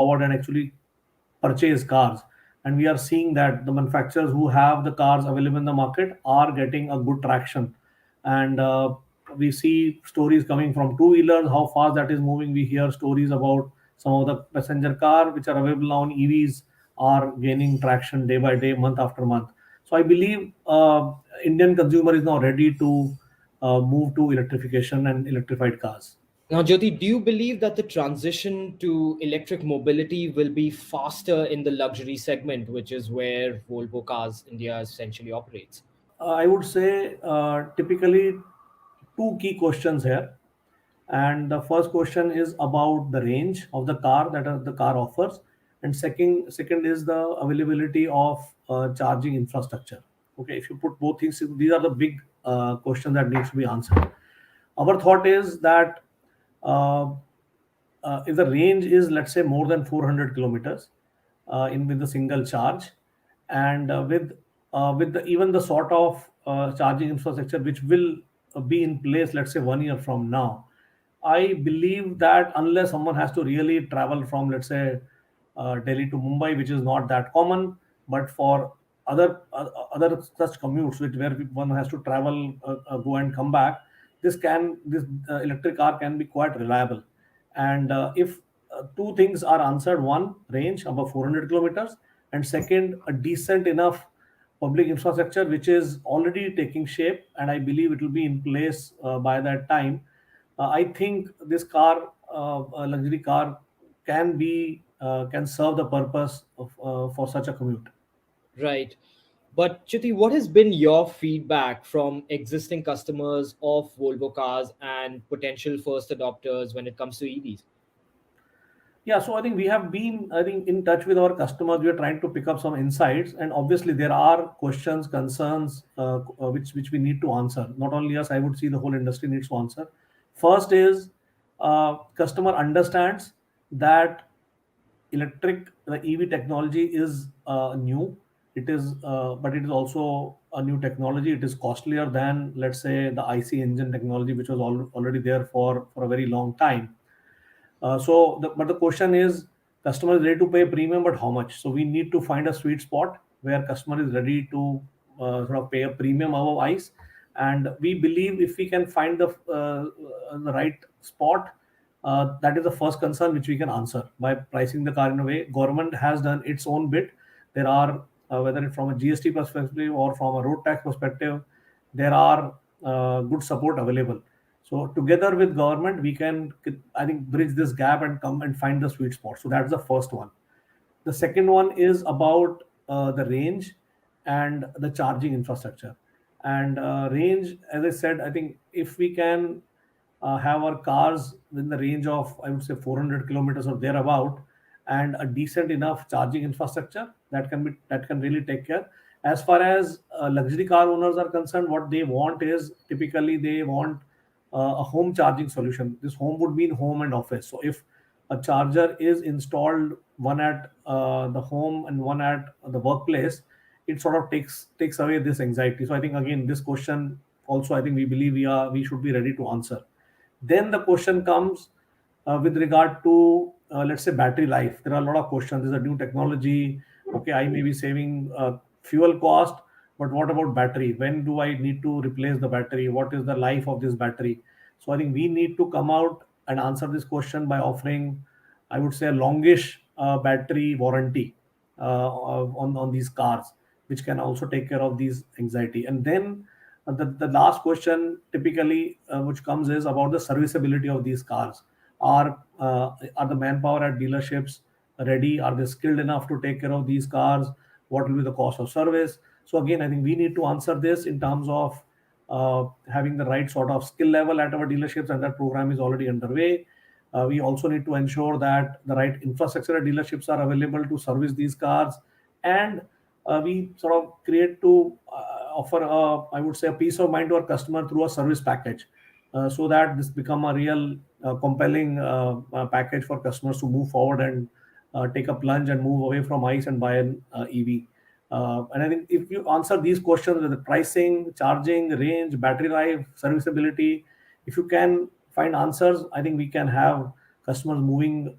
forward and actually purchase cars. And we are seeing that the manufacturers who have the cars available in the market are getting a good traction. And we see stories coming from two wheelers, how fast that is moving. We hear stories about some of the passenger car which are available now on EVs are gaining traction day by day, month after month. So I believe Indian consumer is now ready to move to electrification and electrified cars. Now, Jyoti, do you believe that the transition to electric mobility will be faster in the luxury segment, which is where Volvo Cars India essentially operates? I would say typically two key questions here. And the first question is about the range of the car that the car offers, and second is the availability of charging infrastructure. Okay, if you put both things, these are the big questions that needs to be answered. Our thought is that uh, if the range is, let's say, more than 400 kilometers in with a single charge, and with even the sort of charging infrastructure which will be in place, let's say 1 year from now, I believe that unless someone has to really travel from, let's say, Delhi to Mumbai, which is not that common, but for other such commutes, which where one has to travel, go and come back, this electric car can be quite reliable. And if two things are answered: one, range above 400 kilometers, and second, a decent enough public infrastructure which is already taking shape, and I believe it will be in place by that time. I think this car, a luxury car, can serve the purpose of, for such a commute. Right. But Jyoti, what has been your feedback from existing customers of Volvo Cars and potential first adopters when it comes to EVs? Yeah, so I think we have been, I think, in touch with our customers. We are trying to pick up some insights, and obviously there are questions, concerns, which we need to answer. Not only us, I would see the whole industry needs to answer. First is customer understands that the EV technology is new. It is, but it is also a new technology. It is costlier than, let's say, the IC engine technology, which was already there for a very long time. But the question is, customer is ready to pay a premium, but how much? So we need to find a sweet spot where customer is ready to sort of pay a premium above ICE. And we believe if we can find the right spot, that is the first concern which we can answer by pricing the car in a way. Government has done its own bit. There are, whether it's from a GST perspective or from a road tax perspective, there are good support available. So together with government, we can, I think, bridge this gap and come and find the sweet spot. So that's the first one. The second one is about the range and the charging infrastructure. And range, as I said, I think if we can have our cars within the range of, I would say, 400 kilometers or thereabout, and a decent enough charging infrastructure, that can really take care. As far as luxury car owners are concerned, what they want is, typically they want a home charging solution. This home would mean home and office. So if a charger is installed, one at the home and one at the workplace, it sort of takes away this anxiety. So I think, again, this question also, I think, we believe we should be ready to answer. Then the question comes with regard to, let's say, battery life. There are a lot of questions. There's a new technology. Okay, I may be saving fuel cost, but what about battery? When do I need to replace the battery? What is the life of this battery? So I think we need to come out and answer this question by offering, I would say, a longish battery warranty on these cars, which can also take care of these anxiety. And then the last question typically which comes is about the serviceability of these cars. Are the manpower at dealerships ready? Are they skilled enough to take care of these cars? What will be the cost of service? So again, I think we need to answer this in terms of having the right sort of skill level at our dealerships, and that program is already underway. We also need to ensure that the right infrastructure at dealerships are available to service these cars, and we sort of create to offer, I would say, a peace of mind to our customer through a service package, so that this become a real compelling package for customers to move forward and take a plunge and move away from ICE and buy an EV. And I think if you answer these questions with the pricing, charging, range, battery life, serviceability, if you can find answers, I think we can have customers moving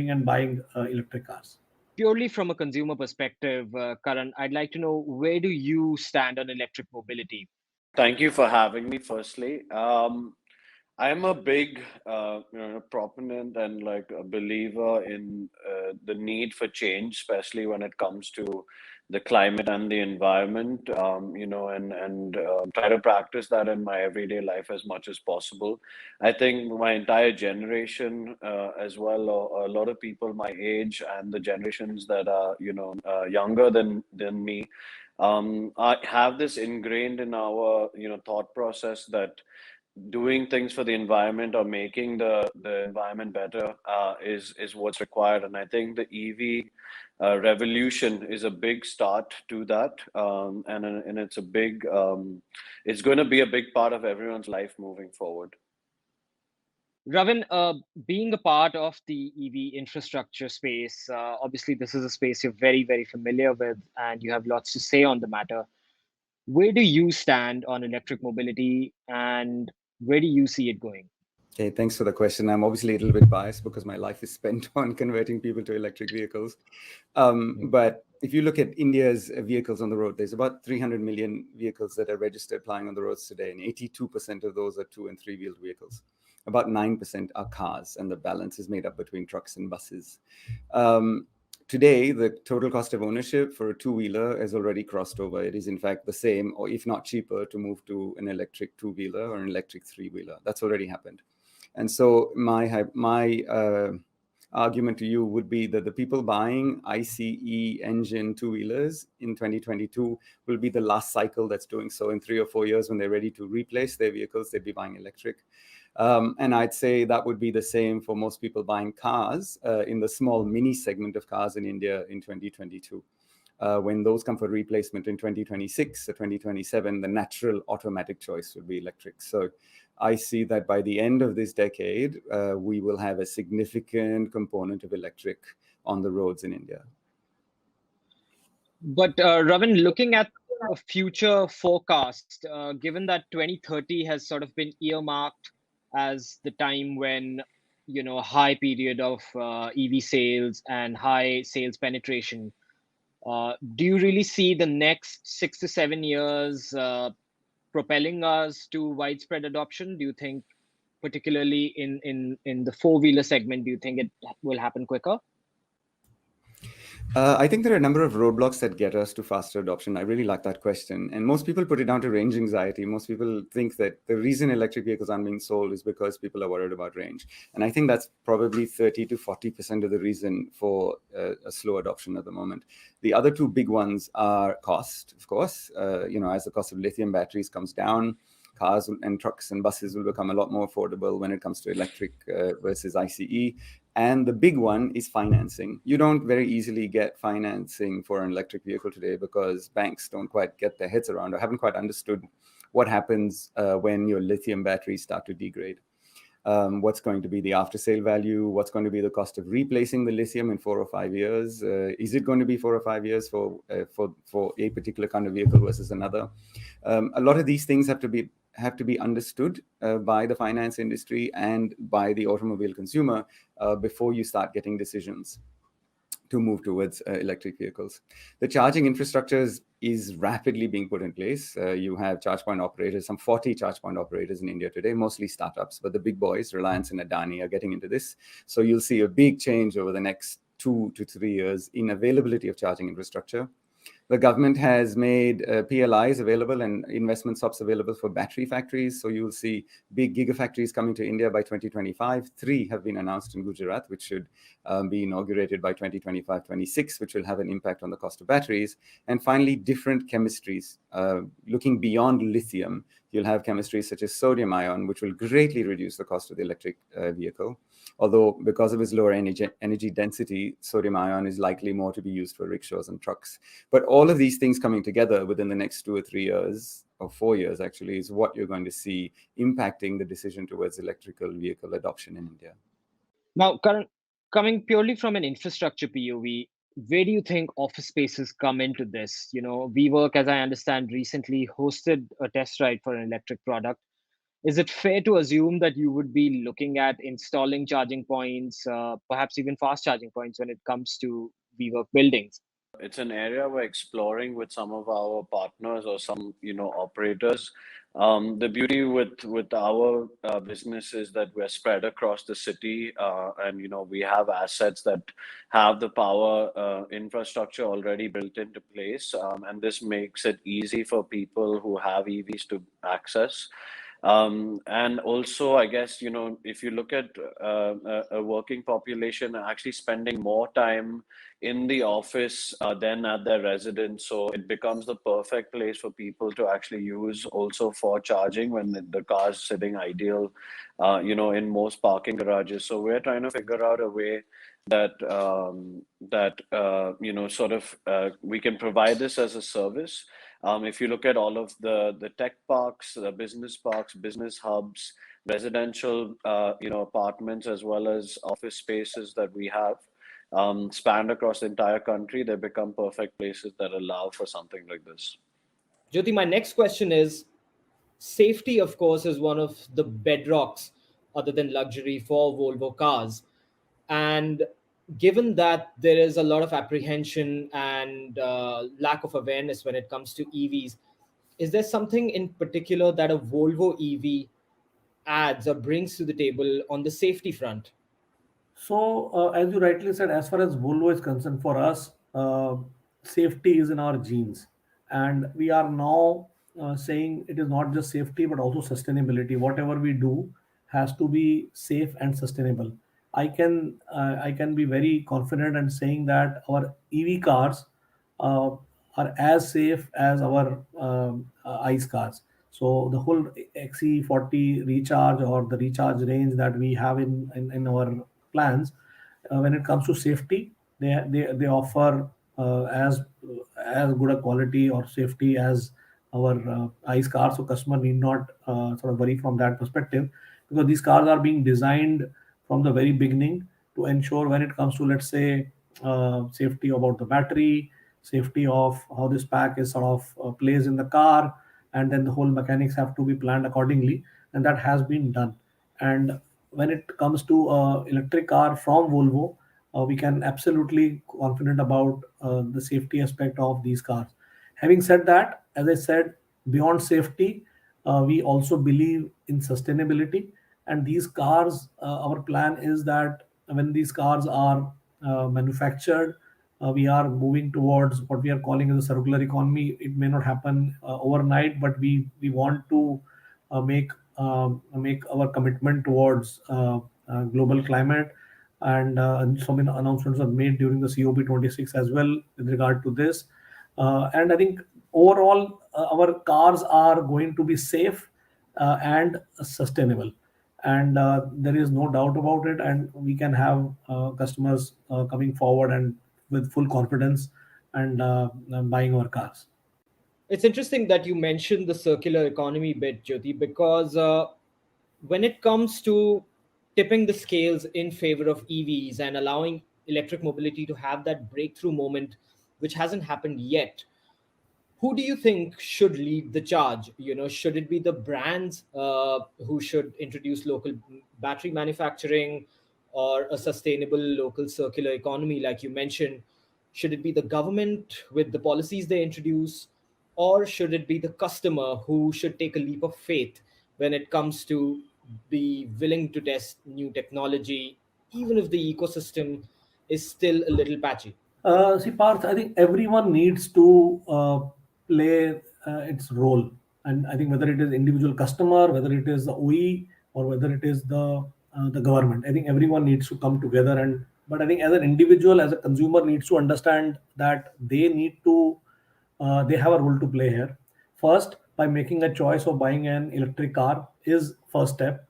and buying electric cars. Purely from a consumer perspective, Karan, I'd like to know, where do you stand on electric mobility? Thank you for having me, firstly. I'm a big, proponent and like a believer in the need for change, especially when it comes to the climate and the environment. And try to practice that in my everyday life as much as possible. I think my entire generation, as well, or a lot of people my age and the generations that are, younger than me, I have this ingrained in our, thought process that doing things for the environment or making the environment better is what's required. And I think the EV revolution is a big start to that, and it's a big it's going to be a big part of everyone's life moving forward. Ravin, being a part of the EV infrastructure space, obviously this is a space you're very, very familiar with, and you have lots to say on the matter. Where do you stand on electric mobility, and where do you see it going? Okay, thanks for the question. I'm obviously a little bit biased because my life is spent on converting people to electric vehicles. But if you look at India's vehicles on the road, there's about 300 million vehicles that are registered plying on the roads today, and 82% of those are 2- and 3-wheeled vehicles. About 9% are cars, and the balance is made up between trucks and buses. Today, the total cost of ownership for a 2-wheeler has already crossed over. It is, in fact, the same, or if not cheaper, to move to an electric 2-wheeler or an electric 3-wheeler. That's already happened. And so my argument to you would be that the people buying ICE engine 2-wheelers in 2022 will be the last cycle that's doing so. In 3 or 4 years, when they're ready to replace their vehicles, they'd be buying electric. And I'd say that would be the same for most people buying cars in the small mini segment of cars in India in 2022. When those come for replacement in 2026 or 2027, the natural automatic choice would be electric. So I see that by the end of this decade, we will have a significant component of electric on the roads in India. But Ravin, looking at a future forecast, given that 2030 has sort of been earmarked as the time when, a high period of EV sales and high sales penetration, do you really see the next 6 to 7 years propelling us to widespread adoption? Do you think, particularly in the 4-wheeler segment, do you think it will happen quicker? I think there are a number of roadblocks that get us to faster adoption. I really like that question. And most people put it down to range anxiety. Most people think that the reason electric vehicles aren't being sold is because people are worried about range. And I think that's probably 30 to 40% of the reason for a slow adoption at the moment. The other two big ones are cost, of course. As the cost of lithium batteries comes down, cars and trucks and buses will become a lot more affordable when it comes to electric versus ICE. And the big one is financing. You don't very easily get financing for an electric vehicle today because banks don't quite get their heads around or haven't quite understood what happens when your lithium batteries start to degrade. What's going to be the after-sale value? What's going to be the cost of replacing the lithium in 4 or 5 years? Is it going to be 4 or 5 years for a particular kind of vehicle versus another? A lot of these things have to be understood by the finance industry and by the automobile consumer before you start getting decisions to move towards electric vehicles. The charging infrastructure is rapidly being put in place. You have charge point operators, some 40 charge point operators in India today, mostly startups, but the big boys, Reliance and Adani, are getting into this. So you'll see a big change over the next 2 to 3 years in availability of charging infrastructure. The government has made PLIs available and investment stops available for battery factories. So you'll see big gigafactories coming to India by 2025. 3 have been announced in Gujarat, which should be inaugurated by 2025-26, which will have an impact on the cost of batteries. And finally, different chemistries. Looking beyond lithium, you'll have chemistries such as sodium ion, which will greatly reduce the cost of the electric vehicle. Although because of its lower energy density, sodium ion is likely more to be used for rickshaws and trucks. But all of these things coming together within the next 2 or 3 years, or 4 years actually, is what you're going to see impacting the decision towards electrical vehicle adoption in India. Now, coming purely from an infrastructure POV, where do you think office spaces come into this? WeWork, as I understand, recently hosted a test ride for an electric product. is it fair to assume that you would be looking at installing charging points, perhaps even fast charging points when it comes to WeWork buildings? It's an area we're exploring with some of our partners or some, operators. The beauty with our business is that we're spread across the city, and we have assets that have the power infrastructure already built into place, and this makes it easy for people who have EVs to access. And also, I guess, if you look at a working population actually spending more time in the office than at their residence, so it becomes the perfect place for people to actually use also for charging when the car's sitting ideal, in most parking garages. So we're trying to figure out a way that sort of we can provide this as a service. If you look at all of the tech parks, the business parks, business hubs, residential, apartments, as well as office spaces that we have spanned across the entire country, they become perfect places that allow for something like this. Jyoti, my next question is, safety, of course, is one of the bedrocks other than luxury for Volvo cars. And given that there is a lot of apprehension and lack of awareness when it comes to EVs, is there something in particular that a Volvo EV adds or brings to the table on the safety front? So, as you rightly said, as far as Volvo is concerned, for us, safety is in our genes. And we are now saying it is not just safety, but also sustainability. Whatever we do has to be safe and sustainable. I can be very confident in saying that our EV cars uh, are as safe as our ICE cars. So the whole XE40 recharge or the recharge range that we have in our plans, when it comes to safety, they offer as good a quality or safety as our ICE cars. So customer need not sort of worry from that perspective, because these cars are being designed from the very beginning to ensure when it comes to, let's say, safety about the battery, safety of how this pack is sort of placed in the car, and then the whole mechanics have to be planned accordingly, and that has been done. And when it comes to electric car from Volvo, we can absolutely confident about the safety aspect of these cars. Having said that, as I said, beyond safety, we also believe in sustainability. And these cars, our plan is that when these cars are manufactured, we are moving towards what we are calling as a circular economy. It may not happen overnight, but we want to make our commitment towards global climate, and some announcements are made during the COP26 as well with regard to this. And I think overall, our cars are going to be safe and sustainable, and there is no doubt about it. And we can have customers coming forward and with full confidence and buying our cars. It's interesting that you mentioned the circular economy bit, Jyoti, because when it comes to tipping the scales in favor of EVs and allowing electric mobility to have that breakthrough moment, which hasn't happened yet, who do you think should lead the charge? Should it be the brands who should introduce local battery manufacturing or a sustainable local circular economy, like you mentioned? Should it be the government with the policies they introduce, or should it be the customer who should take a leap of faith when it comes to be willing to test new technology, even if the ecosystem is still a little patchy? See, Parth, I think everyone needs to play its role. And I think whether it is individual customer, whether it is the OE, or whether it is the government, I think everyone needs to come together. And but I think as an individual, as a consumer, needs to understand that they have a role to play here. First, by making a choice of buying an electric car is first step.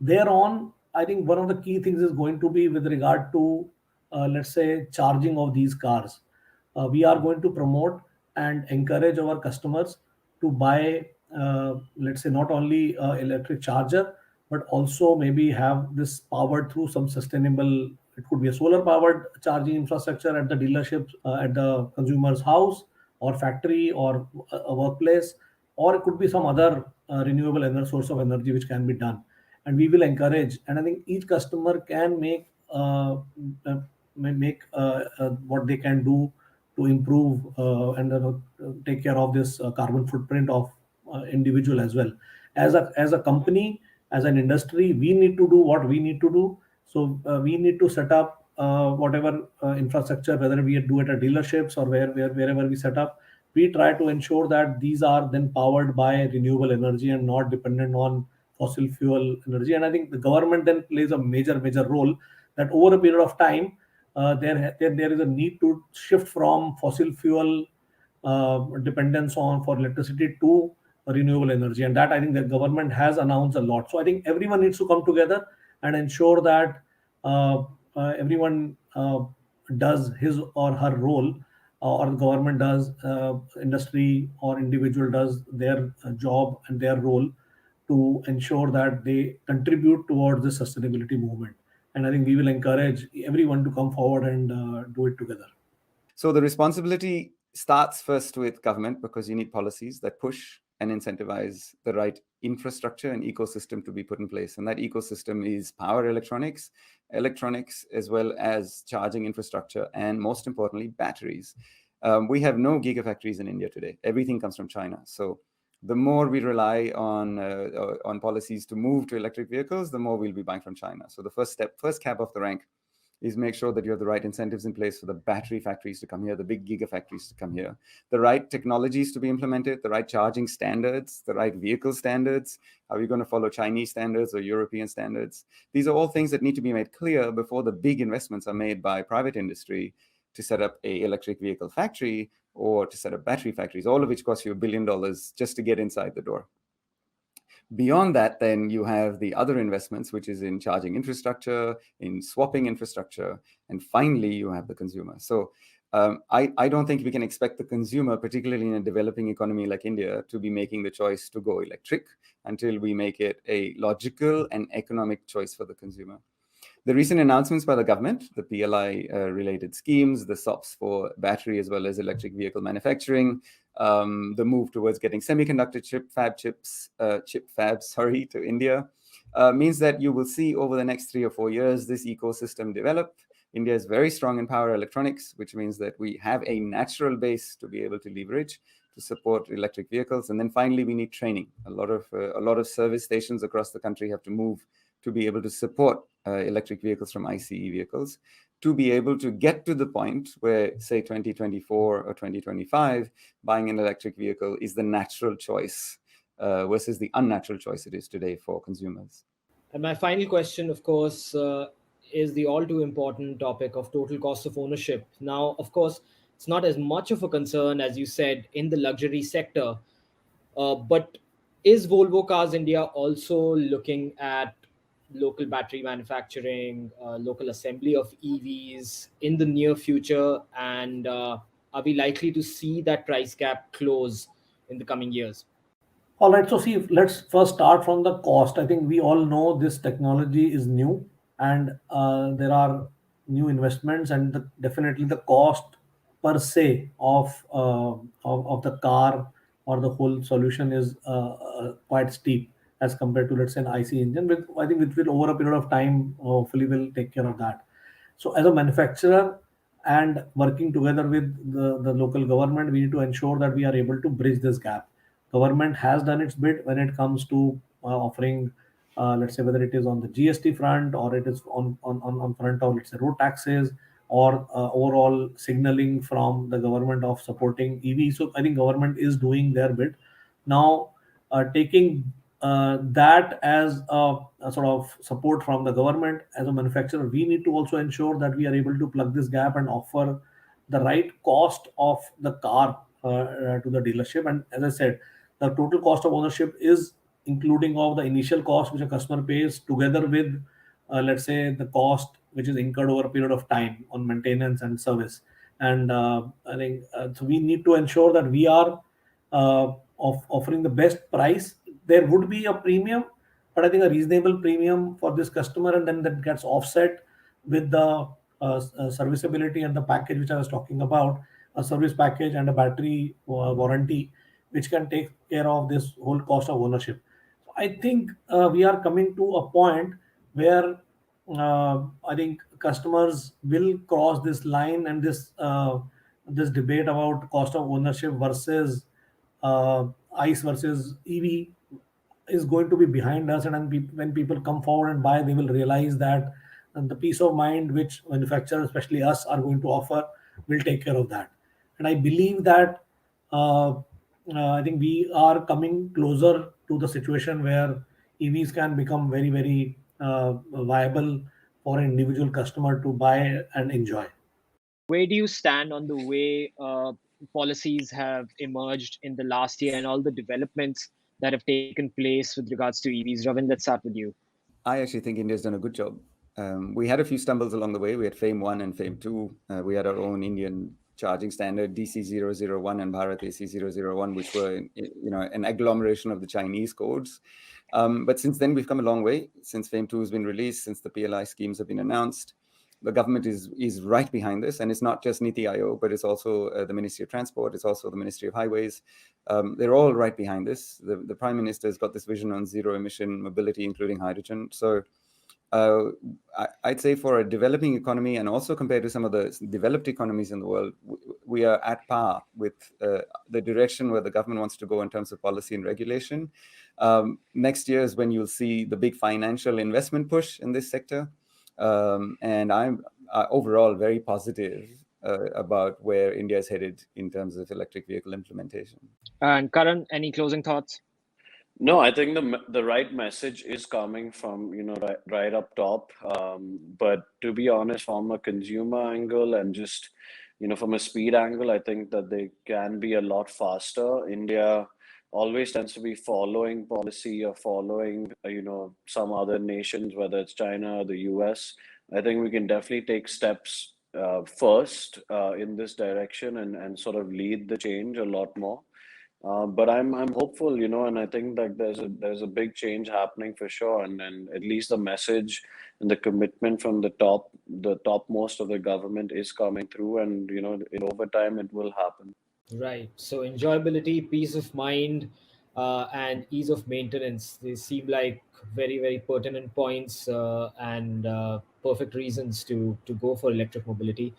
Thereon, I think one of the key things is going to be with regard to, let's say, charging of these cars. We are going to promote and encourage our customers to buy, let's say, not only electric charger, but also maybe have this powered through some sustainable. It could be a solar powered charging infrastructure at the dealership, at the consumer's house or factory or a workplace, or it could be some other renewable energy source of energy which can be done. And we will encourage, and I think each customer can make what they can do to improve and take care of this carbon footprint of individual as well. As a company, as an industry, we need to do what we need to do. So we need to set up whatever infrastructure, whether we do it at dealerships or wherever we set up. We try to ensure that these are then powered by renewable energy and not dependent on fossil fuel energy. And I think the government then plays a major role, that over a period of time there is a need to shift from fossil fuel dependence on for electricity to renewable energy, and that I think the government has announced a lot. So I think everyone needs to come together and ensure that everyone does his or her role, or the government does, industry or individual does their job and their role to ensure that they contribute towards the sustainability movement. And I think we will encourage everyone to come forward and do it together. So the responsibility starts first with government, because you need policies that push and incentivize the right infrastructure and ecosystem to be put in place. And that ecosystem is power electronics as well as charging infrastructure, and most importantly, batteries. We have no gigafactories in India today. Everything comes from China. So the more we rely on policies to move to electric vehicles, the more we'll be buying from China. So the first cab off the rank is make sure that you have the right incentives in place for the battery factories to come here, the big gigafactories to come here, the right technologies to be implemented, the right charging standards, the right vehicle standards. Are we going to follow Chinese standards or European standards? These are all things that need to be made clear before the big investments are made by private industry to set up a electric vehicle factory or to set up battery factories, all of which cost you $1 billion just to get inside the door. Beyond that, then you have the other investments, which is in charging infrastructure, in swapping infrastructure, and finally you have the consumer. So I don't think we can expect the consumer, particularly in a developing economy like India, to be making the choice to go electric until we make it a logical and economic choice for the consumer. The recent announcements by the government, the PLI related schemes, the SOPs for battery as well as electric vehicle manufacturing, the move towards getting semiconductor chip fabs to India, means that you will see over the next 3 or 4 years this ecosystem develop. India is very strong in power electronics, which means that we have a natural base to be able to leverage to support electric vehicles. And then finally, we need training. A lot of service stations across the country have to move to be able to support electric vehicles from ICE vehicles, to be able to get to the point where, say, 2024 or 2025, buying an electric vehicle is the natural choice versus the unnatural choice it is today for consumers. And my final question, of course, is the all too important topic of total cost of ownership. Now, of course, it's not as much of a concern, as you said, in the luxury sector, but is Volvo Cars India also looking at local battery manufacturing, local assembly of EVs in the near future? And are we likely to see that price gap close in the coming years? All right, so see, let's first start from the cost. I think we all know this technology is new, and there are new investments, and definitely the cost per se of the car or the whole solution is quite steep as compared to, let's say, an IC engine. With I think it will, over a period of time, hopefully will take care of that. So as a manufacturer and working together with the local government, we need to ensure that we are able to bridge this gap. Government has done its bit when it comes to offering, let's say, whether it is on the GST front or it is on front of, let's say, road taxes, or overall signaling from the government of supporting EV. So I think government is doing their bit. Now, taking that as a sort of support from the government, as a manufacturer, we need to also ensure that we are able to plug this gap and offer the right cost of the car to the dealership. And as I said, the total cost of ownership is including of the initial cost which a customer pays, together with let's say the cost which is incurred over a period of time on maintenance and service. And I think so we need to ensure that we are offering the best price. There would be a premium, but I think a reasonable premium for this customer, and then that gets offset with the serviceability and the package which I was talking about, a service package and a battery warranty, which can take care of this whole cost of ownership. I think we are coming to a point where I think customers will cross this line, and this debate about cost of ownership versus uh, ICE versus EV is going to be behind us. And then when people come forward and buy, they will realize that the peace of mind which manufacturers, especially us, are going to offer will take care of that. And I believe that uh, I think we are coming closer to the situation where EVs can become very, very viable for an individual customer to buy and enjoy. Where do you stand on the way policies have emerged in the last year and all the developments that have taken place with regards to EVs? Ravin, let's start with you. I actually think India's done a good job. We had a few stumbles along the way. We had FAME 1 and FAME 2. We had our own Indian charging standard, DC001 and Bharat AC001, which were an agglomeration of the Chinese codes. But since then, we've come a long way. Since FAME 2 has been released, since the PLI schemes have been announced, the government is right behind this. And it's not just Niti Aayog, but it's also the Ministry of Transport. It's also the Ministry of Highways. They're all right behind this. The Prime Minister has got this vision on zero emission mobility, including hydrogen. So I'd say for a developing economy, and also compared to some of the developed economies in the world, we are at par with the direction where the government wants to go in terms of policy and regulation. Next year is when you'll see the big financial investment push in this sector. And I'm overall very positive about where India is headed in terms of electric vehicle implementation. And Karan, any closing thoughts? No, I think the right message is coming from right up top. But to be honest, from a consumer angle and just from a speed angle, I think that they can be a lot faster. India always tends to be following policy or following some other nations, whether it's China or the US. I think we can definitely take steps first in this direction and sort of lead the change a lot more. But I'm hopeful, and I think that there's a big change happening for sure, and at least the message and the commitment from the topmost of the government is coming through, and over time it will happen. Right. So enjoyability, peace of mind, and ease of maintenance, they seem like very, very pertinent points and perfect reasons to go for electric mobility.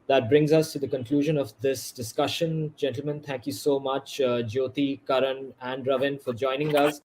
That brings us to the conclusion of this discussion. Gentlemen, thank you so much, Jyoti, Karan, and Ravin, for joining us.